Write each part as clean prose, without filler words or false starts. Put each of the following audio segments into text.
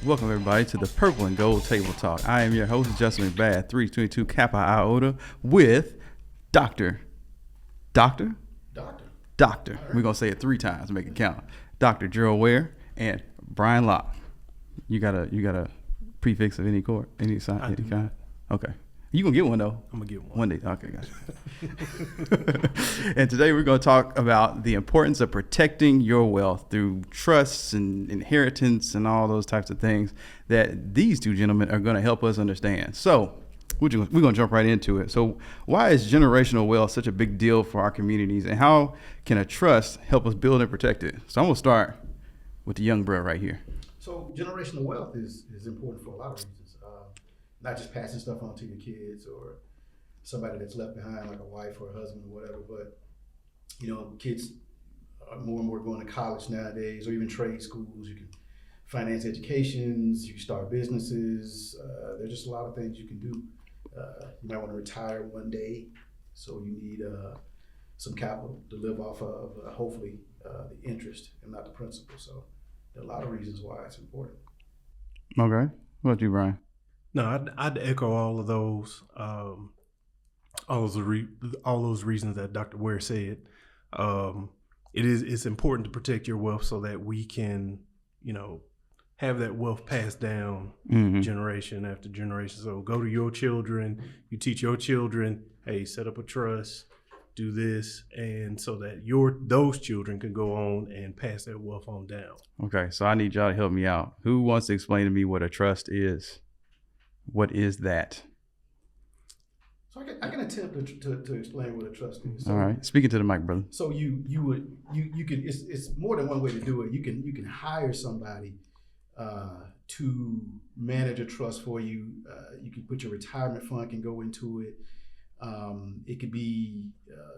Welcome everybody to the Purple and Gold Table Talk. I am your host, Justin McBath, 322 Kappa Iota, with Doctor. We're going to say it 3 times to make it count. Dr. Gerald Ware and Brian Locke. You got a prefix of any kind? Okay. You gonna get one though? I'm gonna get one. One day. Okay, gotcha. And today we're gonna talk about the importance of protecting your wealth through trusts and inheritance and all those types of things that these two gentlemen are gonna help us understand. So we're gonna jump right into it. So why is generational wealth such a big deal for our communities, and how can a trust help us build and protect it? So I'm gonna start with the young bro right here. So generational wealth is important for a lot of reasons. Not just passing stuff on to your kids or somebody that's left behind, like a wife or a husband or whatever, but kids are more and more going to college nowadays, or even trade schools. You can finance educations, you can start businesses. There's just a lot of things you can do. You might want to retire one day, so you need some capital to live off of, hopefully the interest and not the principal. So there are a lot of reasons why it's important. Okay. What about you, Brian? No, I'd echo all of those, all those reasons that Dr. Ware said. It's important to protect your wealth so that we can, have that wealth passed down generation after generation. So go to your children, you teach your children, hey, set up a trust, do this, and so that those children can go on and pass that wealth on down. Okay, so I need y'all to help me out. Who wants to explain to me what a trust is? What is that? So I can attempt to explain what a trust is. So, all right, speaking to the mic, brother. So you can it's more than one way to do it. You can hire somebody to manage a trust for you. You can put your retirement fund can go into it. It could be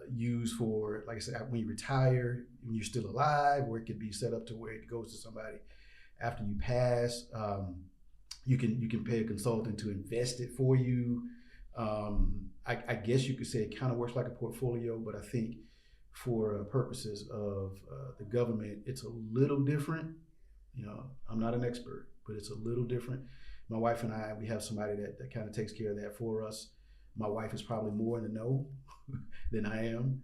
used for, like I said, when you retire, when you're still alive, or it could be set up to where it goes to somebody after you pass. You can pay a consultant to invest it for you. I guess you could say it kind of works like a portfolio, but I think for purposes of the government, it's a little different. I'm not an expert, but it's a little different. My wife and I, we have somebody that kind of takes care of that for us. My wife is probably more in the know than I am.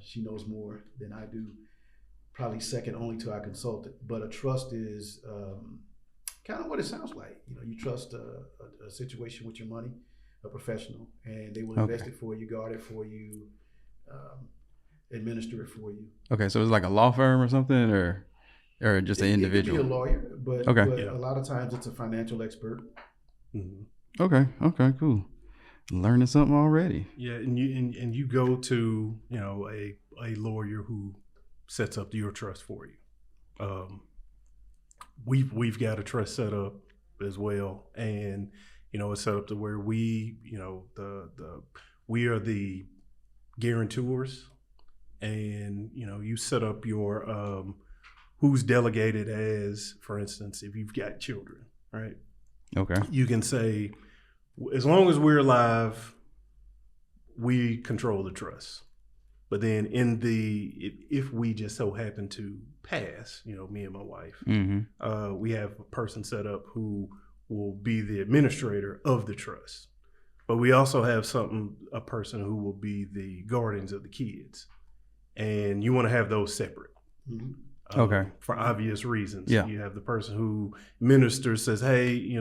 She knows more than I do, probably second only to our consultant. But a trust is kind of what it sounds like. You trust a situation with your money, a professional, and they will invest it for you, guard it for you, administer it for you. Okay, so it's like a law firm or something, or just an individual? It could be a lawyer, but a lot of times it's a financial expert. Mm-hmm. Okay, cool. Learning something already. Yeah, and you go to a lawyer who sets up your trust for you. We've got a trust set up as well, and it's set up to where we we are the guarantors, and you set up your who's delegated as, for instance, if you've got children, right? Okay. You can say, as long as we're alive, we control the trust. But then if we just so happen to pass, me and my wife, we have a person set up who will be the administrator of the trust. But we also have a person who will be the guardians of the kids. And you want to have those separate. Okay. For obvious reasons. Yeah. You have the person who ministers, says, hey,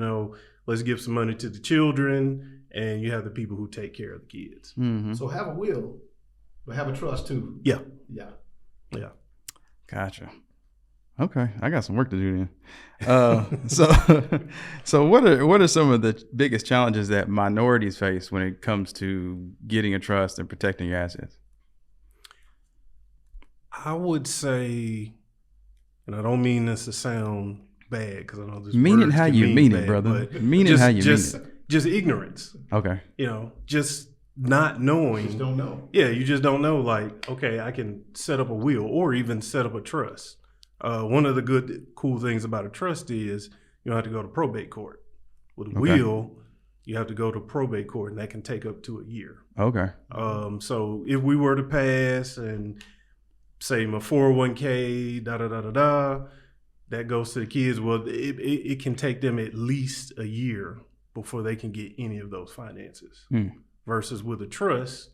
let's give some money to the children. And you have the people who take care of the kids. Mm-hmm. So have a will, but have a trust too. Yeah. Gotcha. Okay, I got some work to do then. So what are some of the biggest challenges that minorities face when it comes to getting a trust and protecting your assets? I would say, and I don't mean this to sound bad, because I know this mean it how you mean bad, it, brother. Mean it how you mean it. Just ignorance. Okay. Just not knowing. You just don't know. Yeah, you just don't know. Like, okay, I can set up a will or even set up a trust. One of the cool things about a trust is you don't have to go to probate court. With a will, you have to go to probate court, and that can take up to a year. Okay. So if we were to pass and say my 401k, that goes to the kids. Well, it can take them at least a year before they can get any of those finances. Versus with a trust,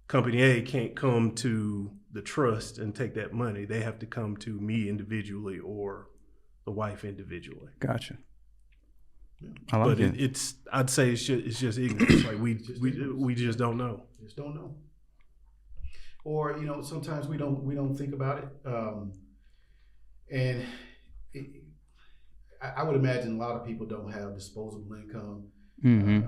Company A can't come to the trust and take that money. They have to come to me individually or the wife individually. Gotcha. I like But it's I'd say it's just ignorance. Like we just don't know. Just don't know. Or sometimes we don't think about it. And I would imagine a lot of people don't have disposable income,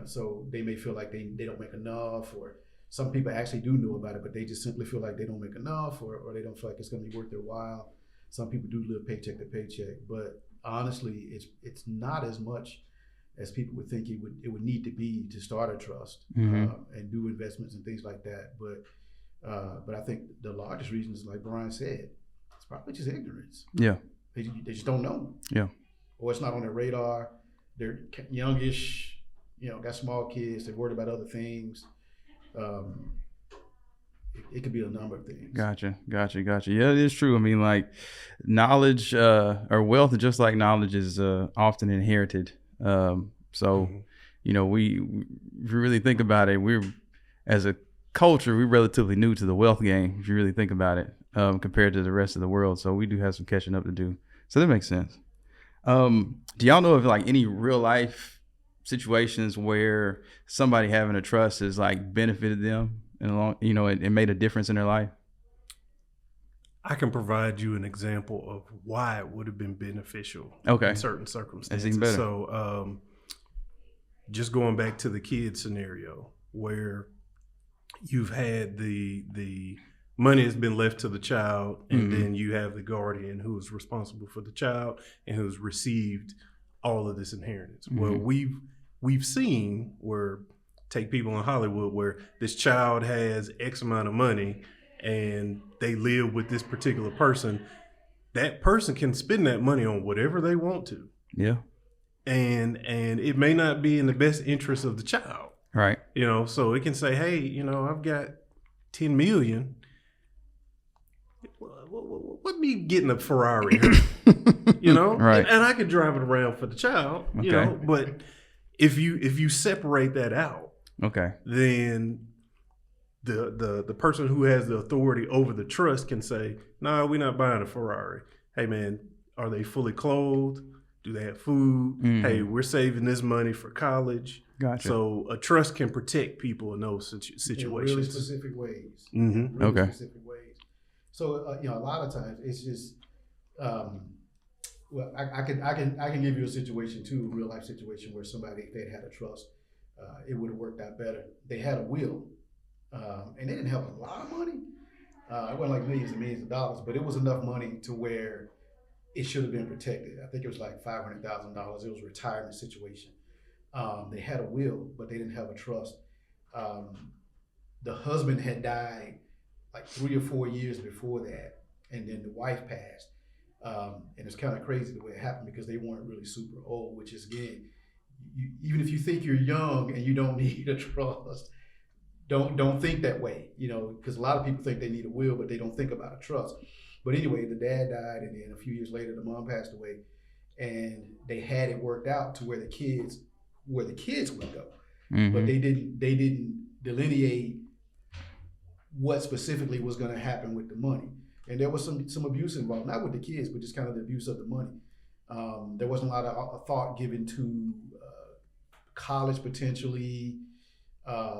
so they may feel like they don't make enough, or some people actually do know about it, but they just simply feel like they don't make enough, or they don't feel like it's going to be worth their while. Some people do live paycheck to paycheck, but honestly, it's not as much as people would think it would need to be to start a trust and do investments and things like that. But I think the largest reason is, like Brian said, it's probably just ignorance. Yeah. They just don't know. Yeah. Or it's not on their radar. They're youngish, got small kids. They're worried about other things. It could be a number of things. Gotcha. Yeah, it is true. I mean, like knowledge or wealth, just like knowledge, is often inherited. So, we really think about it. We're, as a culture, we're relatively new to the wealth game, if you really think about it, compared to the rest of the world. So we do have some catching up to do. So that makes sense. Do y'all know of like any real life situations where somebody having a trust has like benefited them and made a difference in their life? I can provide you an example of why it would have been beneficial in certain circumstances. That's even better. So just going back to the kid scenario where you've had the money has been left to the child, and then you have the guardian who is responsible for the child and who's received all of this inheritance. Well, we've seen where, take people in Hollywood, where this child has X amount of money and they live with this particular person. That person can spend that money on whatever they want to. Yeah. And it may not be in the best interest of the child. Right. So it can say, hey, I've got 10 million. What me getting a Ferrari? Right. And I could drive it around for the child, but if you separate that out, then the person who has the authority over the trust can say, no, we're not buying a Ferrari. Hey man, are they fully clothed? Do they have food? Hey, we're saving this money for college. Gotcha. So a trust can protect people in those situations. In really specific ways. Specific ways. So a lot of times it's just, well, I can give you a situation too, a real life situation where somebody, if they'd had a trust, it would have worked out better. They had a will, and they didn't have a lot of money. It wasn't like millions and millions of dollars, but it was enough money to where it should have been protected. I think it was like $500,000. It was a retirement situation. They had a will, but they didn't have a trust. The husband had died like 3 or 4 years before that, and then the wife passed. And it's kind of crazy the way it happened because they weren't really super old, which is, again, even if you think you're young and you don't need a trust, don't think that way, because a lot of people think they need a will, but they don't think about a trust. But anyway, the dad died, and then a few years later, the mom passed away, and they had it worked out to where the kids would go, but they didn't delineate what specifically was going to happen with the money. And there was some abuse involved, not with the kids, but just kind of the abuse of the money. There wasn't a lot of thought given to college potentially,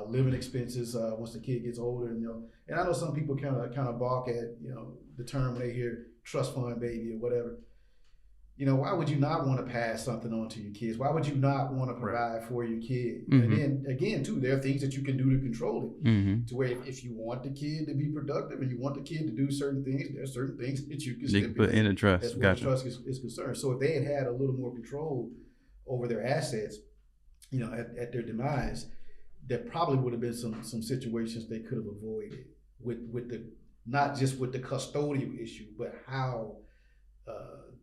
living expenses once the kid gets older. And I know some people kind of balk at the term when they hear trust fund baby or whatever. Why would you not want to pass something on to your kids? Why would you not want to provide for your kid? And then again, too, there are things that you can do to control it. To where if you want the kid to be productive and you want the kid to do certain things, there are certain things that you can put in a trust. That's where the trust is concerned. So if they had a little more control over their assets, at their demise, there probably would have been some situations they could have avoided with the, not just with the custodial issue, but how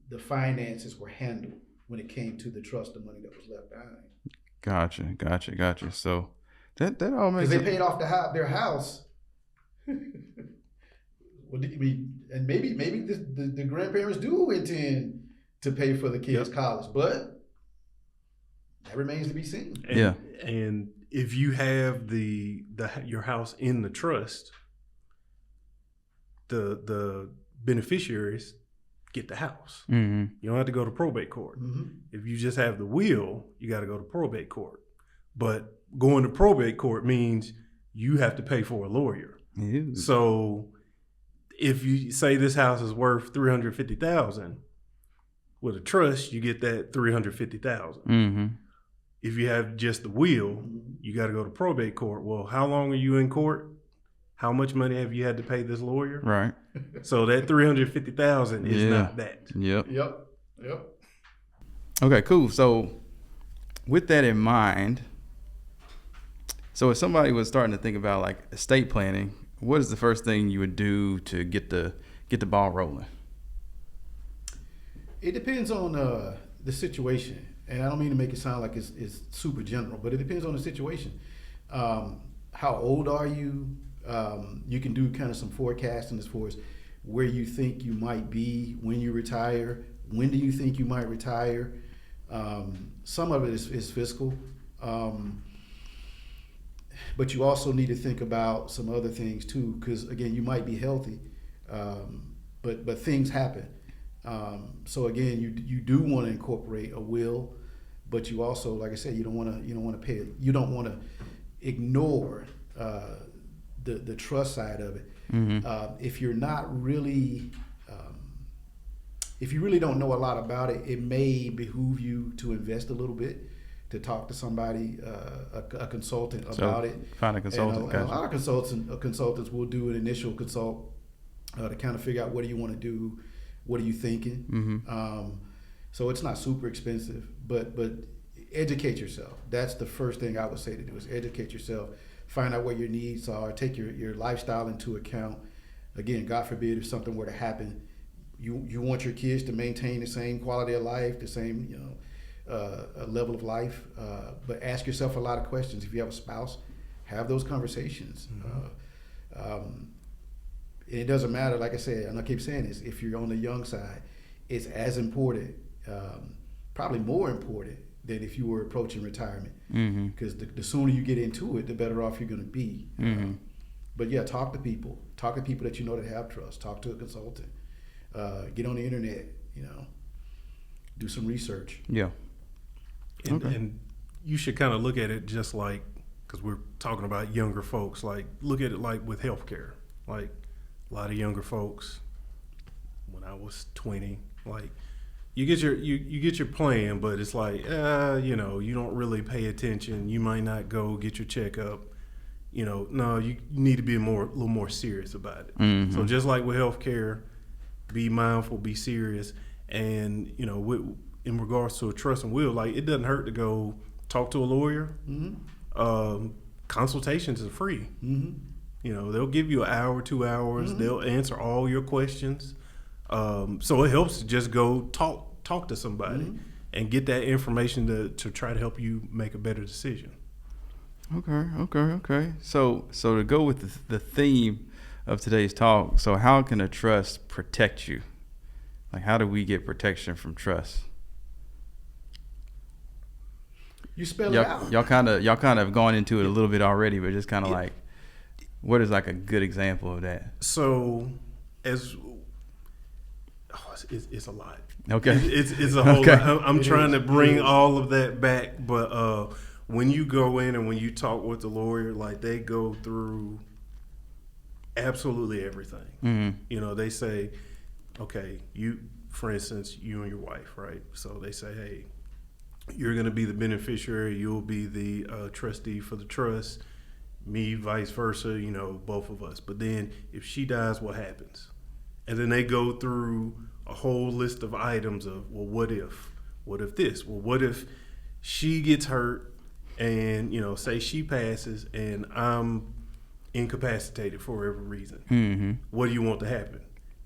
the finances were handled when it came to the trust of money that was left behind. Gotcha. So that all makes sense. Because they paid off their house. Well, I mean, and maybe the grandparents do intend to pay for the kids' college, but that remains to be seen. And if you have your house in the trust, the beneficiaries get the house. You don't have to go to probate court. If you just have the will, you got to go to probate court. But going to probate court means you have to pay for a lawyer. So if you say this house is worth $350,000, with a trust, you get that $350,000. If you have just the will, you got to go to probate court. Well, how long are you in court? How much money have you had to pay this lawyer? Right. So that $350,000 is not that. Yep. Okay, cool. So with that in mind, so if somebody was starting to think about like estate planning, what is the first thing you would do to get the ball rolling? It depends on the situation, and I don't mean to make it sound like it's super general, but it depends on the situation. How old are you? You can do kind of some forecasting as far as where you think you might be when you retire. When do you think you might retire? Some of it is fiscal, but you also need to think about some other things too, because again, you might be healthy, but things happen. So again, you do want to incorporate a will, but you also, like I said, you don't want to ignore the trust side of it. If you're not really, if you really don't know a lot about it, it may behoove you to invest a little bit, to talk to somebody, a consultant about it. Find a consultant. And a lot of consultants will do an initial consult to kind of figure out what do you want to do, what are you thinking. So it's not super expensive, but educate yourself. That's the first thing I would say to do, is educate yourself. Find out what your needs are. Take your lifestyle into account. Again, God forbid if something were to happen, you want your kids to maintain the same quality of life, the same level of life. But ask yourself a lot of questions. If you have a spouse, have those conversations. And it doesn't matter. Like I said, and I keep saying this, if you're on the young side, it's as important, probably more important than if you were approaching retirement. Because the sooner you get into it, the better off you're going to be. But yeah, talk to people that you know that have trust. Talk to a consultant. Get on the internet. Do some research. And you should kind of look at it just like, because we're talking about younger folks, like look at it like with healthcare. Like a lot of younger folks, when I was 20, like you get your plan, but it's like you don't really pay attention. You might not go get your checkup. No, you need to be a little more serious about it. So just like with healthcare, be mindful, be serious, and in regards to a trust and will, like it doesn't hurt to go talk to a lawyer. Consultations are free. They'll give you an hour, 2 hours. They'll answer all your questions. So it helps to just go talk to somebody and get that information to try to help you make a better decision. Okay. So to go with the theme of today's talk, so how can a trust protect you? Like, how do we get protection from trust? You spell it out. Y'all kind of have gone into it a little bit already, but just kind of like, what is like a good example of that? So, it's a lot. Okay. It's a whole lot. I'm trying to bring all of that back, but when you go in and when you talk with the lawyer, like they go through absolutely everything. They say, okay, for instance, you and your wife, right? So they say, hey, you're going to be the beneficiary. You'll be the trustee for the trust. Me, vice versa, both of us. But then if she dies, what happens? And then they go through a whole list of items of, well, what if? What if this? Well, what if she gets hurt and, say she passes and I'm incapacitated for whatever reason? What do you want to happen?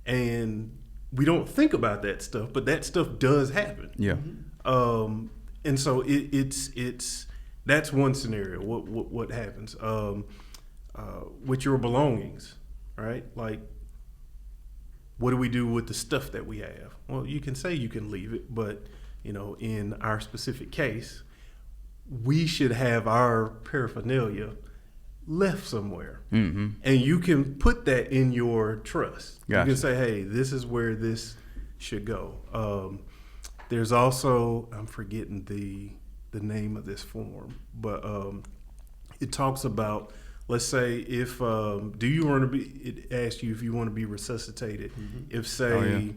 And we don't think about that stuff, but that stuff does happen. And so it's that's one scenario. What happens with your belongings, right? Like what do we do with the stuff that we have? Well, you can say you can leave it, but in our specific case, we should have our paraphernalia left somewhere. Mm-hmm. And you can put that in your trust. Gotcha. You can say, hey, this is where this should go. There's also, I'm forgetting the name of this form, but it talks about, let's say if do you want to be, it asks you if you want to be resuscitated. If say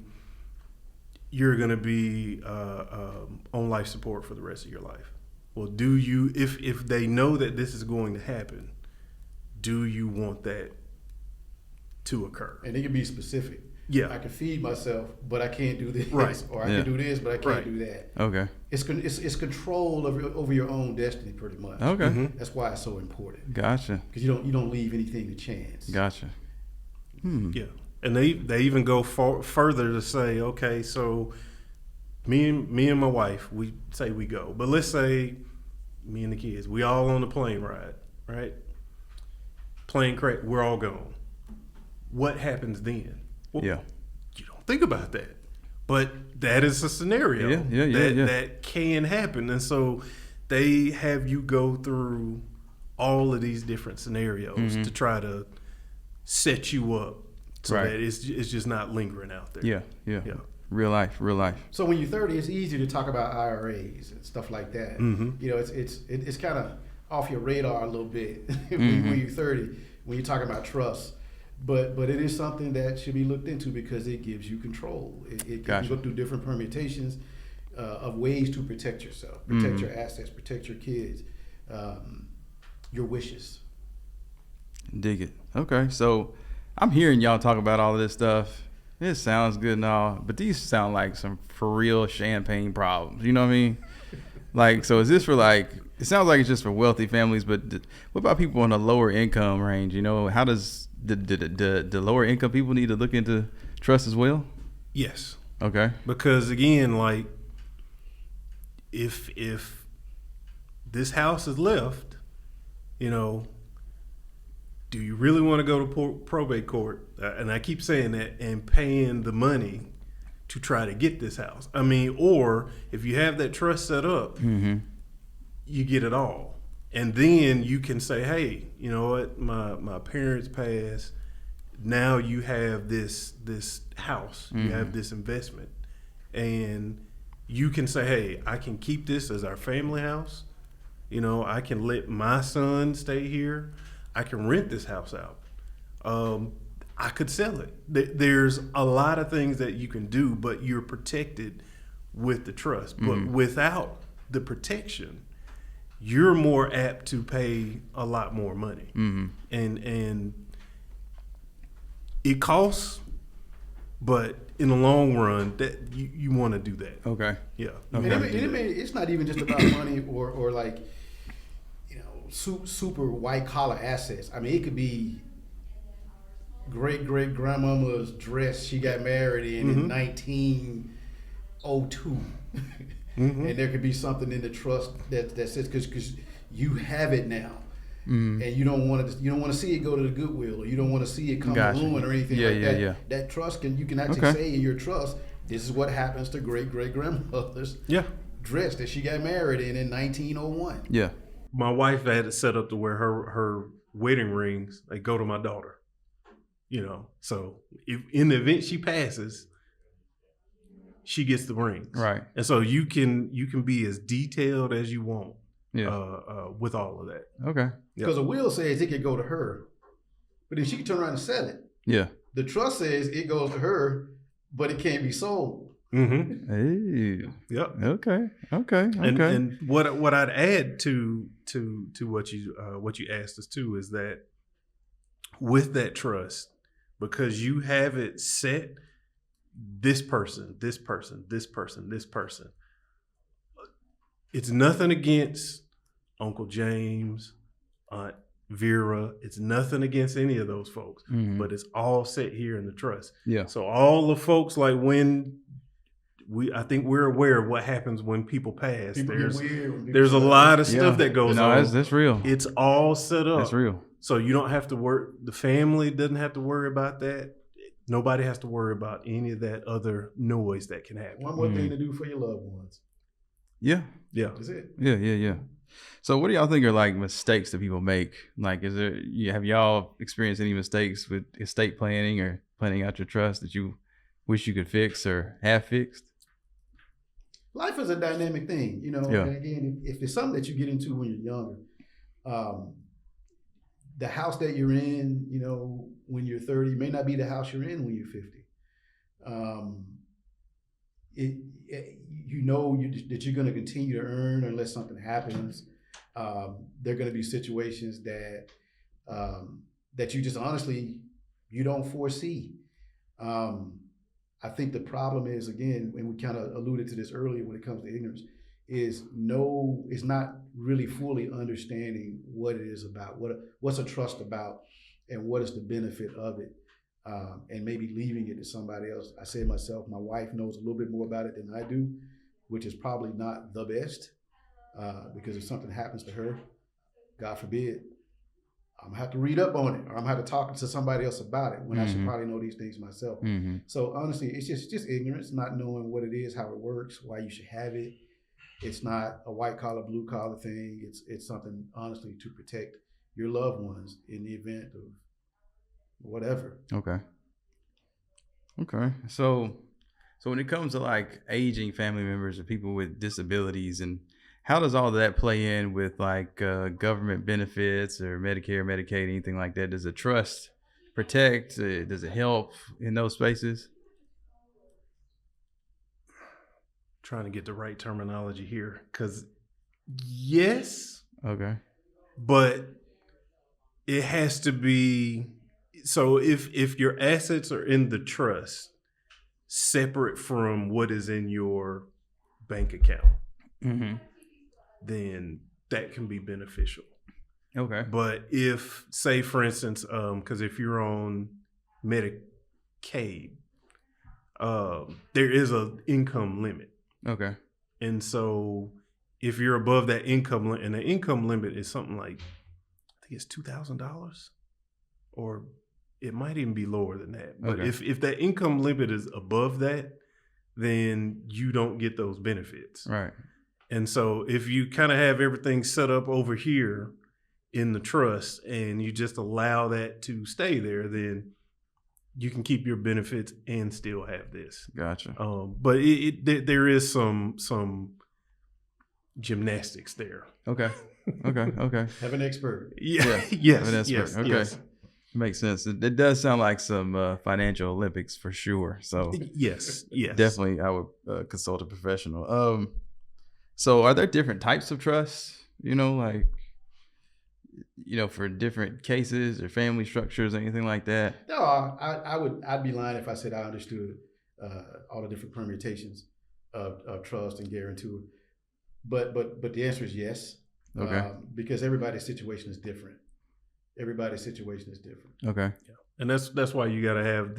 you're going to be on life support for the rest of your life. Well, do you, if they know that this is going to happen, do you want that to occur? And it can be specific. Yeah. I can feed myself, but I can't do this. Right. Or I can do this, but I can't do that. Okay. It's control over your own destiny, pretty much. Okay. That's why it's so important. Gotcha. Because you don't leave anything to chance. Gotcha. Yeah. And they even go further to say, okay, so me and my wife, we say we go, but let's say me and the kids, we all on the plane ride, right? Plane crash, we're all gone. What happens then? Well, Yeah. you don't think about that, but that is a scenario that can happen. And so they have you go through all of these different scenarios to try to set you up so that it's just not lingering out there. Yeah. Real life. So when you're 30, it's easier to talk about IRAs and stuff like that. It's kind of off your radar a little bit when you're 30, when you're talking about trust. But it is something that should be looked into because it gives you control. It can go through different permutations of ways to protect yourself, protect your assets, protect your kids, your wishes. Dig it. Okay, so I'm hearing y'all talk about all of this stuff. It sounds good and all, but these sound like some for real champagne problems. You know what I mean? Like, so is this for like? It sounds like it's just for wealthy families, but what about people in a lower income range? How does the lower income people need to look into trust as well? Yes. Okay. Because again, like if this house is left, do you really want to go to probate court? And I keep saying that, and paying the money to try to get this house. I mean, or if you have that trust set up, you get it all. And then you can say, hey, you know what? My parents passed. Now you have this house. You have this investment. And you can say, hey, I can keep this as our family house. I can let my son stay here. I can rent this house out. I could sell it. There's a lot of things that you can do, but you're protected with the trust. But without the protection, you're more apt to pay a lot more money. And it costs, but in the long run, that you want to do that. Okay. Yeah. Okay. It's not even just about money or like, super white collar assets. I mean, it could be great grandmama's dress she got married in 1902. And there could be something in the trust that says because you have it now, and you don't want to see it go to the Goodwill, or you don't want to see it come to ruin or anything like that. Yeah. That trust you can actually say in your trust, this is what happens to great grandmother's dress that she got married in 1901. Yeah. My wife had it set up to where her wedding rings, they go to my daughter. So if in the event she passes, she gets the rings. Right. And so you can be as detailed as you want. Yeah. With all of that. Okay. Because a will says it could go to her, but then she can turn around and sell it. Yeah. The trust says it goes to her, but it can't be sold. Hey. Yep. Okay. And what I'd add to what you asked us to is that with that trust, because you have it set, this person, it's nothing against Uncle James, Aunt Vera. It's nothing against any of those folks, but it's all set here in the trust. Yeah. So all the folks, like I think we're aware of what happens when people pass. There's a lot of stuff that goes on. No, that's real. It's all set up. That's real. So you don't have to worry. The family doesn't have to worry about that. Nobody has to worry about any of that other noise that can happen. One more thing to do for your loved ones. Yeah. Yeah. That's it. Yeah. So what do y'all think are like mistakes that people make? Like, have y'all experienced any mistakes with estate planning or planning out your trust that you wish you could fix or have fixed? Life is a dynamic thing, you know. Yeah. And again, if it's something that you get into when you're younger, the house that you're in, you know, when you're 30 may not be the house you're in when you're 50. You know that you're going to continue to earn unless something happens. There are going to be situations that that you just honestly you don't foresee. I think the problem is, again, and we kind of alluded to this earlier when it comes to ignorance, is not really fully understanding what it is about, what's a trust about, and what is the benefit of it, and maybe leaving it to somebody else. I say myself, my wife knows a little bit more about it than I do, which is probably not the best, because if something happens to her, God forbid, I'm gonna have to read up on it, or I'm gonna have to talk to somebody else about it when I should probably know these things myself. So honestly, it's just ignorance, not knowing what it is, how it works, why you should have it. It's not a white collar, blue collar thing. It's something honestly to protect your loved ones in the event of whatever. Okay. So when it comes to like aging family members or people with disabilities, and how does all of that play in with like government benefits or Medicare, Medicaid, anything like that? Does a trust protect? Does it help in those spaces? Trying to get the right terminology here, because yes, Okay. but it has to be. So if your assets are in the trust, separate from what is in your bank account, then that can be beneficial. Okay. But if, say, for instance, because if you're on Medicaid, there is an income limit. Okay. And so if you're above that income limit, and the income limit is something like, I think it's $2,000, or it might even be lower than that. But Okay. if that income limit is above that, then you don't get those benefits. Right. And so if you kind of have everything set up over here in the trust and you just allow that to stay there, then you can keep your benefits and still have this. Gotcha. But there is some gymnastics there. Okay. Have an expert. Yeah. Have an expert. Yes. Okay. Yes. Makes sense. It does sound like some financial Olympics for sure. So Yes. definitely I would consult a professional. So are there different types of trusts, like, for different cases or family structures or anything like that? No, I'd be lying if I said I understood all the different permutations of trust and guarantor. But the answer is yes. Okay. Because everybody's situation is different. Okay. Yeah. And that's why you got to have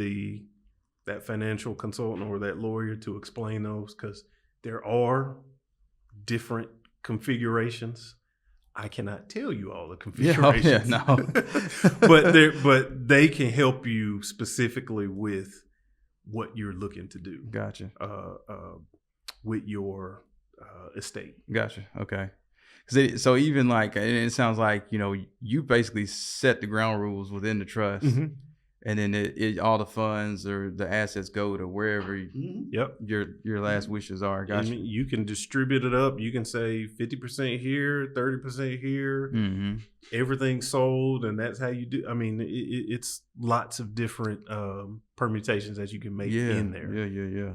that financial consultant or that lawyer to explain those, because there are different configurations. I cannot tell you all the configurations. but they can help you specifically with what you're looking to do. Gotcha. With your estate. Gotcha. Okay. So even like, it sounds like, you basically set the ground rules within the trust, and then all the funds or the assets go to wherever your last wishes are. Gotcha. And you can distribute it up. You can say 50% here, 30% here, everything sold, and that's how you do. I mean, it's lots of different permutations that you can make in there. Yeah.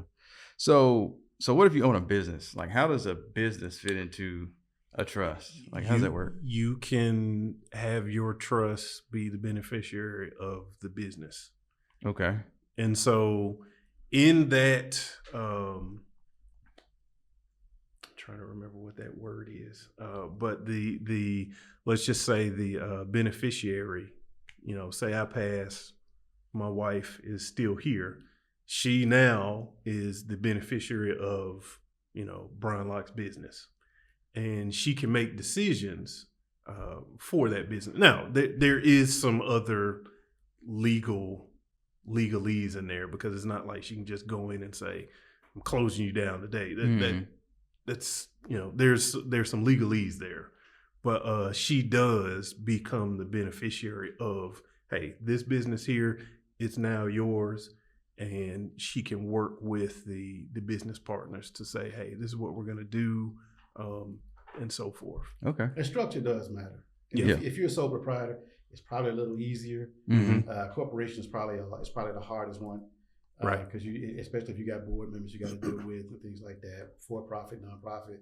So what if you own a business? Like, how does a business fit into a trust? Like, how does that work? You can have your trust be the beneficiary of the business. Okay. And so in that, I'm trying to remember what that word is, but the let's just say the beneficiary, say I pass, my wife is still here. She now is the beneficiary of, Brian Locke's business. And she can make decisions for that business. Now, there is some other legal legalese in there, because it's not like she can just go in and say, I'm closing you down today. That's, there's some legalese there. But she does become the beneficiary of, hey, this business here, it's now yours. And she can work with the business partners to say, hey, this is what we're going to do, and so forth. Okay. And structure does matter. Yeah. If you're a sole proprietor, it's probably a little easier. Mm-hmm. Corporation is probably the hardest one, Right? Because especially if you got board members you got to deal with and things like that, for profit, nonprofit.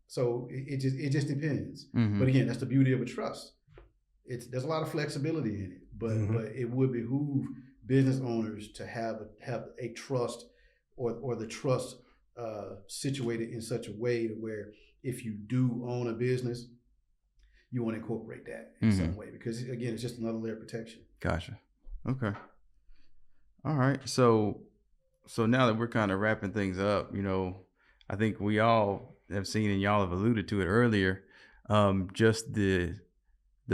So it just depends. Mm-hmm. But again, that's the beauty of a trust. There's a lot of flexibility in it, but it would behoove business owners to have a trust or the trust situated in such a way to where if you do own a business, you want to incorporate that in some way, because again, it's just another layer of protection. Gotcha. Okay. All right. So now that we're kind of wrapping things up, I think we all have seen, and y'all have alluded to it earlier, just the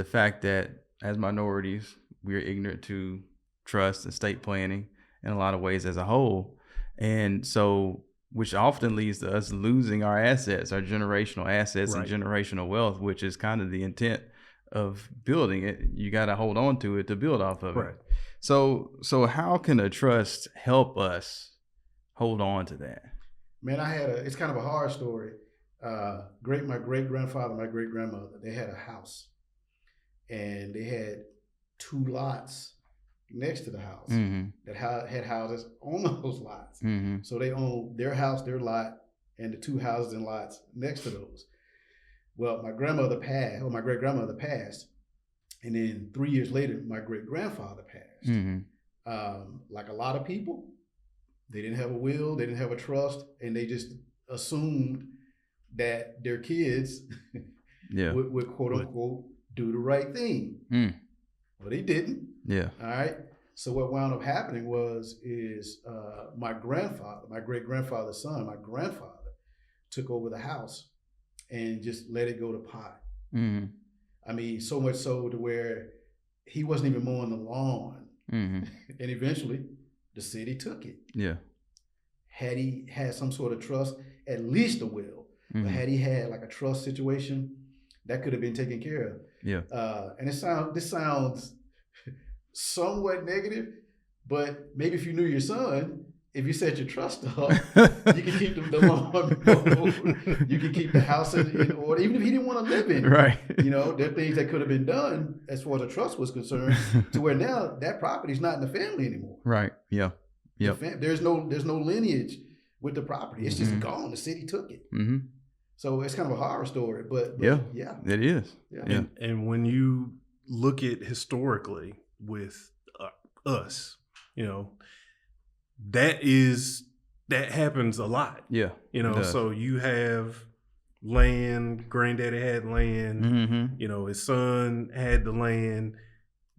fact that as minorities, we're ignorant to trust and estate planning in a lot of ways as a whole. And so, which often leads to us losing our assets, our generational assets, Right. and generational wealth, which is kind of the intent of building it. You got to hold on to it to build off of Right. it. So how can a trust help us hold on to that? Man, it's kind of a hard story. My great grandfather, my great grandmother, they had a house, and they had 2 lots next to the house that had houses on those lots. So they owned their house, their lot, and the 2 houses and lots next to those. Well, my great grandmother passed, and then 3 years later, my great grandfather passed. Like a lot of people, they didn't have a will, they didn't have a trust, and they just assumed that their kids would quote unquote do the right thing. Well, they didn't. Yeah. All right. So what wound up happening is my grandfather, my great grandfather's son, my grandfather, took over the house and just let it go to pot. I mean, so much so to where he wasn't even mowing the lawn. And eventually, the city took it. Yeah. Had he had some sort of trust, at least a will, but had he had like a trust situation, that could have been taken care of. Yeah. And this sounds somewhat negative, but maybe if you knew your son, if you set your trust up, you can keep the lawn, you can keep the house in order, even if he didn't want to live in it. Right. There are things that could have been done as far as the trust was concerned, to where now that property's not in the family anymore. Right. Yeah. Yeah. There's no lineage with the property. It's just gone. The city took it. So it's kind of a horror story, but yeah, it is. Yeah. And when you look at historically with us, that happens a lot. Yeah. So you have land, granddaddy had land, his son had the land,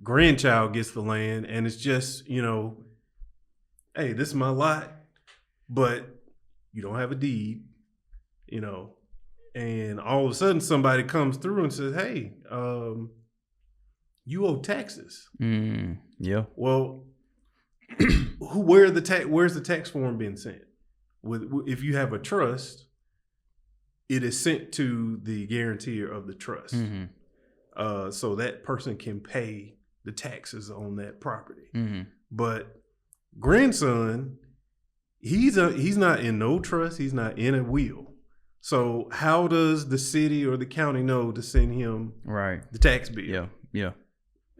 grandchild gets the land, and it's just, hey, this is my lot, but you don't have a deed, and all of a sudden somebody comes through and says, hey, you owe taxes. Yeah. Well, where's the tax form being sent? If you have a trust, it is sent to the guarantor of the trust. So that person can pay the taxes on that property. But grandson, he's not in no trust. He's not in a will. So how does the city or the county know to send him the tax bill? Yeah. Yeah.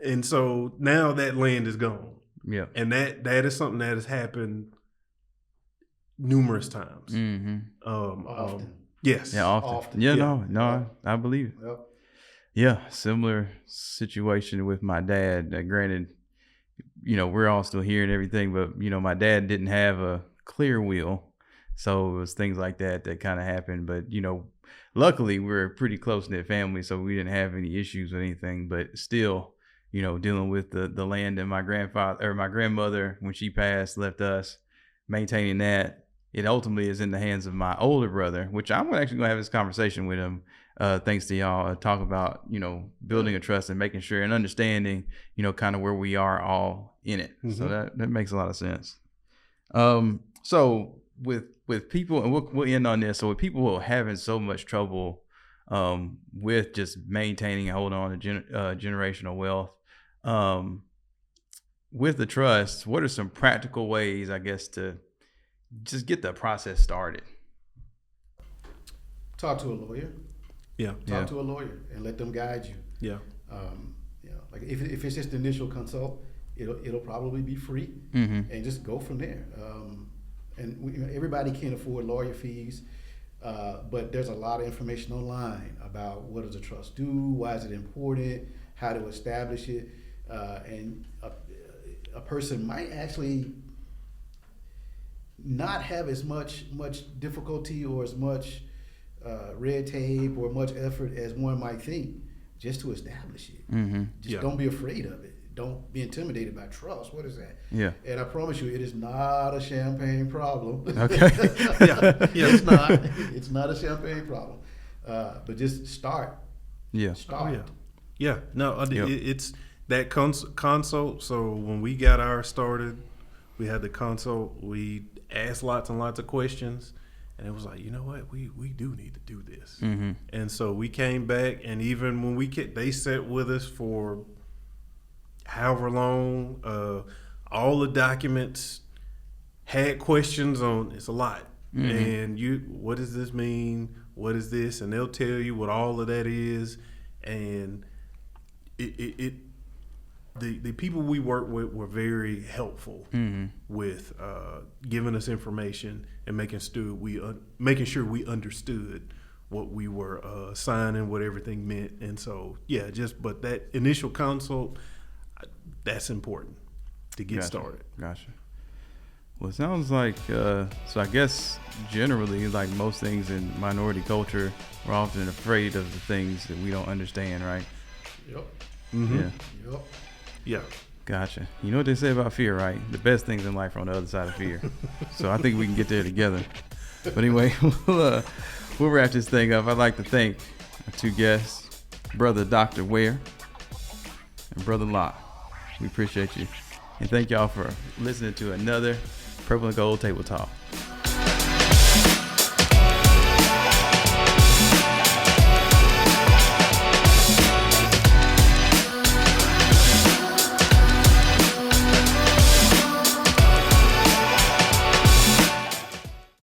And so now that land is gone. Yeah. And that is something that has happened numerous times. Often. Yes. Yeah, often. Yeah, no, I believe it. Yep. Yeah, similar situation with my dad. Granted, we're all still here and everything, but my dad didn't have a clear will, so it was things like that kind of happened. But luckily we're a pretty close knit family, so we didn't have any issues with anything. But still, dealing with the land that my grandmother, when she passed, left us, maintaining that, it ultimately is in the hands of my older brother, which I'm actually going to have this conversation with him. Thanks to y'all, talk about, building a trust and making sure and understanding, kind of where we are all in it. Mm-hmm. So that makes a lot of sense. So with people, and we'll end on this. So with people who are having so much trouble with just maintaining and holding on to generational wealth, with the trust, what are some practical ways, I guess, to just get the process started? Talk to a lawyer. Yeah. Talk to a lawyer and let them guide you. Yeah. Like if it's just the initial consult, it'll probably be free, mm-hmm. and just go from there. And everybody can't afford lawyer fees, but there's a lot of information online about what does a trust do, why is it important, how to establish it, and a person might actually not have as much difficulty or as much red tape or much effort as one might think just to establish it. Mm-hmm. Just don't be afraid of it. Don't be intimidated by trust. What is that? Yeah. And I promise you, it is not a champagne problem. Okay. It's not. It's not a champagne problem. But just start. Yeah. Start. Yeah. No, it's that consult. So when we got ours started, we had the consult. We asked lots and lots of questions. And it was like, you know what, we do need to do this. Mm-hmm. And so we came back, and even when they sat with us for however long, all the documents had questions on. It's a lot. Mm-hmm. And what does this mean? What is this? And they'll tell you what all of that is. And the people we work with were very helpful mm-hmm. with giving us information and making sure we understood what we were signing, what everything meant. And so, but that initial consult, that's important to get started. Gotcha. Well, it sounds like, so I guess generally, like most things in minority culture, we're often afraid of the things that we don't understand, right? Yep. Mm-hmm. Yep. Yeah. Gotcha. You know what they say about fear, right? The best things in life are on the other side of fear. So I think we can get there together. But anyway, we'll wrap this thing up. I'd like to thank our two guests, Brother Dr. Ware and Brother Locke. We appreciate you. And thank y'all for listening to another Purple and Gold Table Talk.